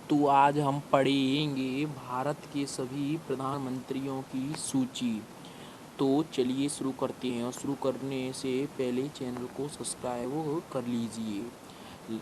तो आज हम पढ़ेंगे भारत के सभी प्रधानमंत्रियों की सूची। तो चलिए शुरू करते हैं और शुरू करने से पहले चैनल को सब्सक्राइब कर लीजिए।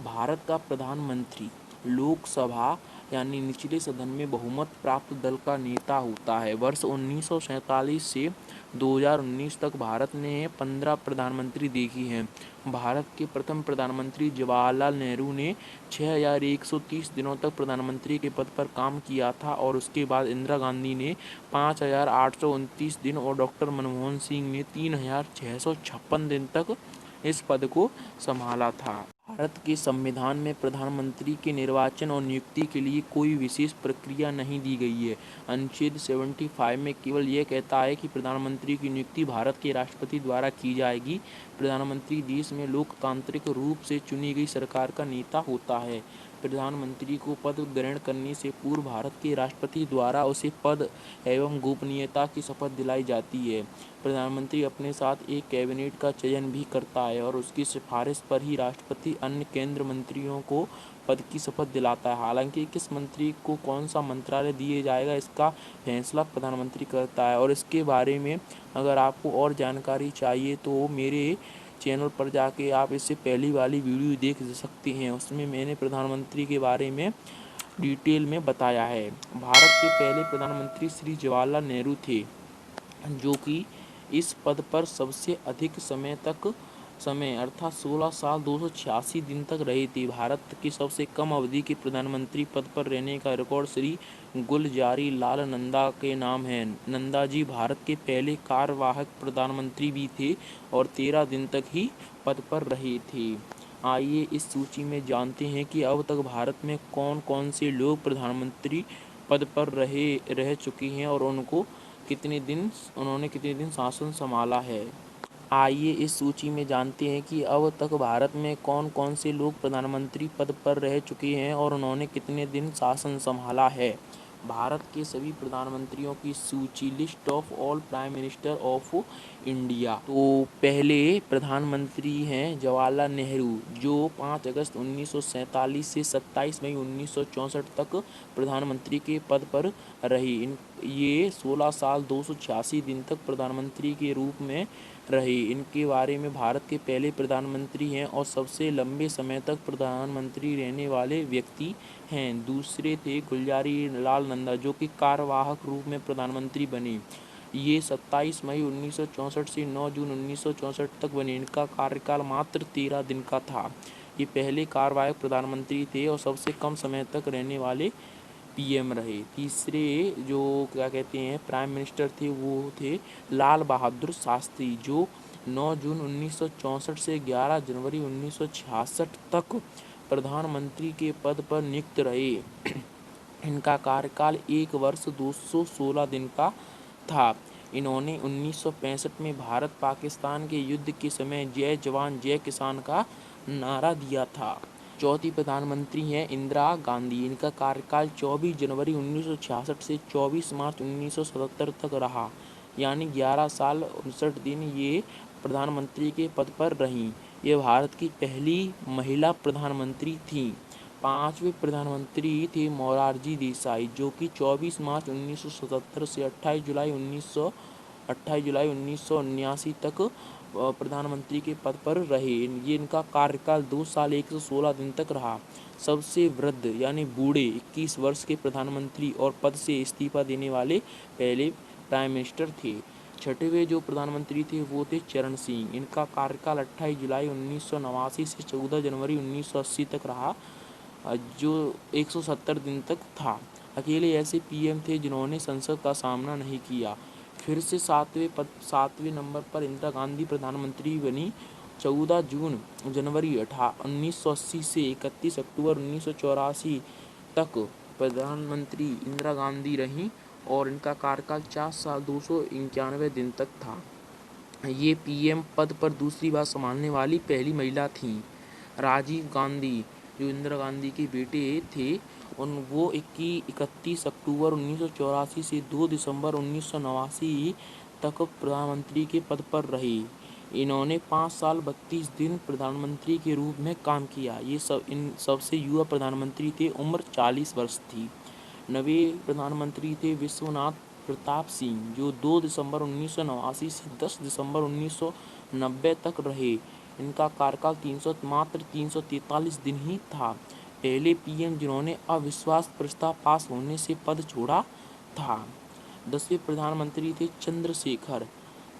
भारत का प्रधानमंत्री लोकसभा यानी निचले सदन में बहुमत प्राप्त दल का नेता होता है। वर्ष 1947 से 2019 तक भारत ने 15 प्रधानमंत्री देखे हैं। भारत के प्रथम प्रधानमंत्री जवाहरलाल नेहरू ने 6130 दिनों तक प्रधानमंत्री के पद पर काम किया था और उसके बाद इंदिरा गांधी ने 5829 दिन और डॉक्टर मनमोहन सिंह ने 3656 दिन तक इस पद को संभाला था। भारत के संविधान में प्रधानमंत्री के निर्वाचन और नियुक्ति के लिए कोई विशेष प्रक्रिया नहीं दी गई है। अनुच्छेद 75 में केवल यह कहता है कि प्रधानमंत्री की नियुक्ति भारत के राष्ट्रपति द्वारा की जाएगी। प्रधानमंत्री देश में लोकतांत्रिक रूप से चुनी गई सरकार का नेता होता है। प्रधानमंत्री को पद ग्रहण करने से पूर्व भारत के राष्ट्रपति द्वारा उसे पद एवं गोपनीयता की शपथ दिलाई जाती है। प्रधानमंत्री अपने साथ एक कैबिनेट का चयन भी करता है और उसकी सिफारिश पर ही राष्ट्रपति अन्य केंद्रीय मंत्रियों को पद की शपथ दिलाता है। हालांकि किस मंत्री को कौन सा मंत्रालय दिया जाएगा इसका फैसला प्रधानमंत्री करता है। और इसके बारे में अगर आपको और जानकारी चाहिए तो मेरे चैनल पर जाके आप इससे पहली वाली वीडियो देख सकते हैं। उसमें मैंने प्रधानमंत्री के बारे में डिटेल में बताया है। भारत के पहले प्रधानमंत्री श्री जवाहरलाल नेहरू थे, जो कि इस पद पर सबसे अधिक समय अर्थात 16 साल 286 दिन तक रहे थे। भारत के सबसे कम अवधि के प्रधानमंत्री पद पर रहने का रिकॉर्ड श्री गुलजारी लाल नंदा के नाम है। नंदा जी भारत के पहले कार्यवाहक प्रधानमंत्री भी थे और 13 दिन तक ही पद पर रहे थे। आइए इस सूची में जानते हैं कि अब तक भारत में कौन कौन से लोग प्रधानमंत्री पद पर रह चुके हैं और उन्होंने कितने दिन शासन संभाला है। आइए इस सूची में जानते हैं कि अब तक भारत में कौन कौन से लोग प्रधानमंत्री पद पर रह चुके हैं और उन्होंने कितने दिन शासन संभाला है। भारत के सभी प्रधानमंत्रियों की सूची, list of all prime minister of India. तो पहले प्रधानमंत्री हैं जवाहरलाल नेहरू, जो 5 अगस्त 1947 से 27 मई 1964 तक प्रधानमंत्री के पद पर रहे। ये 16 साल 286 दिन तक प्रधानमंत्री के रूप में रहे। इनके बारे में भारत के पहले प्रधानमंत्री हैं और सबसे लंबे समय तक प्रधानमंत्री रहने वाले व्यक्ति हैं। दूसरे थे गुलजारी लाल नंदा, जो कि कार्यवाहक रूप में प्रधानमंत्री बने। ये 27 मई 1964 से 9 जून 1964 तक बने। इनका कार्यकाल मात्र 13 दिन का था। ये पहले कार्यवाहक प्रधानमंत्री थे और सबसे कम समय तक रहने वाले पीएम रहे। तीसरे जो प्राइम मिनिस्टर थे वो थे लाल बहादुर शास्त्री, जो 9 जून 1964 से 11 जनवरी 1966 तक प्रधानमंत्री के पद पर नियुक्त रहे। इनका कार्यकाल 1 वर्ष 216 दिन का था। इन्होंने 1965 में भारत पाकिस्तान के युद्ध के समय जय जवान जय किसान का नारा दिया था। चौथी प्रधानमंत्री हैं इंदिरा गांधी। इनका कार्यकाल 24 जनवरी 1966 से 24 मार्च 1977 तक रहा, यानी 11 साल 59 दिन ये प्रधानमंत्री के पद पर रहीं। ये भारत की पहली महिला प्रधानमंत्री थीं। 5वें प्रधानमंत्री थे मोरारजी देसाई, जो कि 24 मार्च 1977 से 28 जुलाई 1979 तक प्रधानमंत्री के पद पर रहे। ये इनका कार्यकाल 2 साल 116 दिन तक रहा। सबसे वृद्ध यानी बूढ़े 21 वर्ष के प्रधानमंत्री और पद से इस्तीफा देने वाले पहले प्राइम मिनिस्टर थे। छठवें जो प्रधानमंत्री थे वो थे चरण सिंह। इनका कार्यकाल 28 जुलाई 1989 से 14 जनवरी 1980 तक रहा, जो 170 दिन तक था। अकेले ऐसे पीएम थे जिन्होंने संसद का सामना नहीं किया। फिर से 7वें नंबर पर इंदिरा गांधी प्रधानमंत्री बनी। 14 जनवरी 1980 से 31 अक्टूबर 1984 तक प्रधानमंत्री इंदिरा गांधी रहीं और इनका कार्यकाल 4 साल 291 दिन तक था। ये पीएम पद पर दूसरी बार संभालने वाली पहली महिला थीं। राजीव गांधी, जो इंदिरा गांधी के बेटे थे, वो 31 अक्टूबर 1984 से 2 दिसंबर 1989 तक प्रधानमंत्री के पद पर रहे। इन्होंने 5 साल 32 दिन प्रधानमंत्री के रूप में काम किया। ये इन सबसे युवा प्रधानमंत्री थे। उम्र 40 वर्ष थी। नवे प्रधानमंत्री थे विश्वनाथ प्रताप सिंह, जो 2 दिसंबर 1989 से 10 दिसंबर 1990 तक रहे। इनका कार्यकाल मात्र 343 दिन ही था। पहले पीएम जिन्होंने अविश्वास प्रस्ताव पास होने से पद छोड़ा था। 10वें प्रधानमंत्री थे चंद्रशेखर,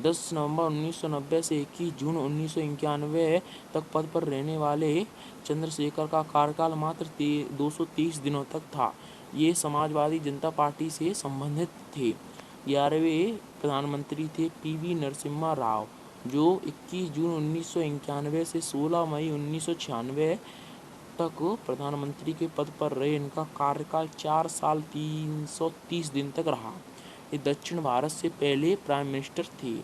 10 नवंबर 1990 से 21 जून 1991 तक पद पर रहने वाले चंद्रशेखर का कार्यकाल मात्र 230 दिनों तक था। ये समाजवादी जनता पार्टी से संबंधित थे। 11वें प्रधानमंत्री थे पीवी नरसिम्हा राव, जो 21 जून 1991 से 16 मई 1996 तक प्रधानमंत्री के पद पर रहे। इनका कार्यकाल 4 साल 330 दिन तक रहा। ये दक्षिण भारत से पहले प्राइम मिनिस्टर थे।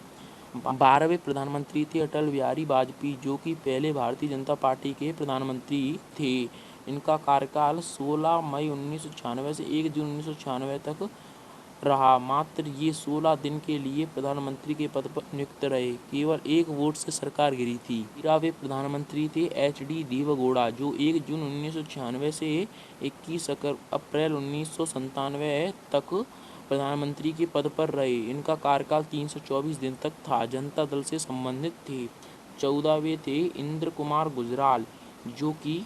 12वें प्रधानमंत्री थे अटल बिहारी वाजपेयी, जो कि पहले भारतीय जनता पार्टी के प्रधानमंत्री थे। इनका कार्यकाल 16 मई 1996 से 1 जून 1996 तक रहा। मात्र ये 16 दिन के लिए प्रधानमंत्री के पद पर नियुक्त रहे। केवल 1 वोट से सरकार गिरी थी। 13वें प्रधानमंत्री थे एच.डी. देवेगौड़ा, जो 1 जून 1996 से 21 अप्रैल 1997 तक प्रधानमंत्री के पद पर रहे। इनका कार्यकाल 324 दिन तक था। जनता दल से संबंधित थे। 14वें थे इंद्र कुमार गुजराल, जो कि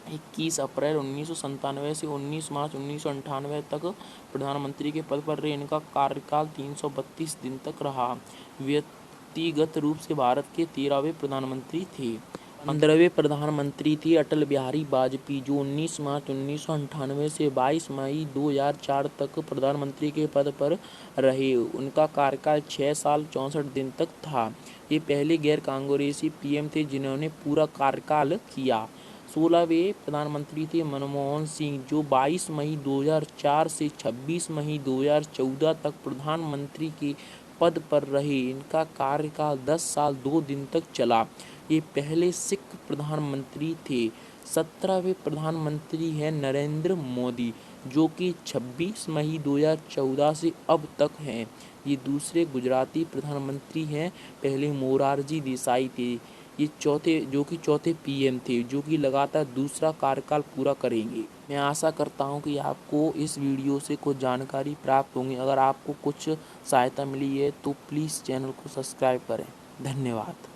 21 अप्रैल 1997 से 19 मार्च 1998 तक प्रधानमंत्री के पद पर रहे। इनका कार्यकाल 332 दिन तक रहा। व्यक्तिगत रूप से भारत के 13वें प्रधानमंत्री थे। 15वें प्रधानमंत्री थे अटल बिहारी वाजपेयी, जो 19 मार्च 1998 से 22 मई 2004 तक प्रधानमंत्री के पद पर रहे। उनका कार्यकाल 6 साल 64 दिन तक था। ये पहले गैर कांग्रेसी पीएम थे जिन्होंने पूरा कार्यकाल किया। 16वें प्रधानमंत्री थे मनमोहन सिंह, जो 22 मई 2004 से 26 मई 2014 तक प्रधानमंत्री के पद पर रहे। इनका कार्यकाल 10 साल 2 दिन तक चला। ये पहले सिख प्रधानमंत्री थे। 17वें प्रधानमंत्री हैं नरेंद्र मोदी, जो कि 26 मई 2014 से अब तक हैं। ये दूसरे गुजराती प्रधानमंत्री हैं। पहले मोरारजी देसाई थे। ये चौथे पीएम थे, जो कि लगातार दूसरा कार्यकाल पूरा करेंगे। मैं आशा करता हूं कि आपको इस वीडियो से कुछ जानकारी प्राप्त होंगी। अगर आपको कुछ सहायता मिली है तो प्लीज़ चैनल को सब्सक्राइब करें। धन्यवाद।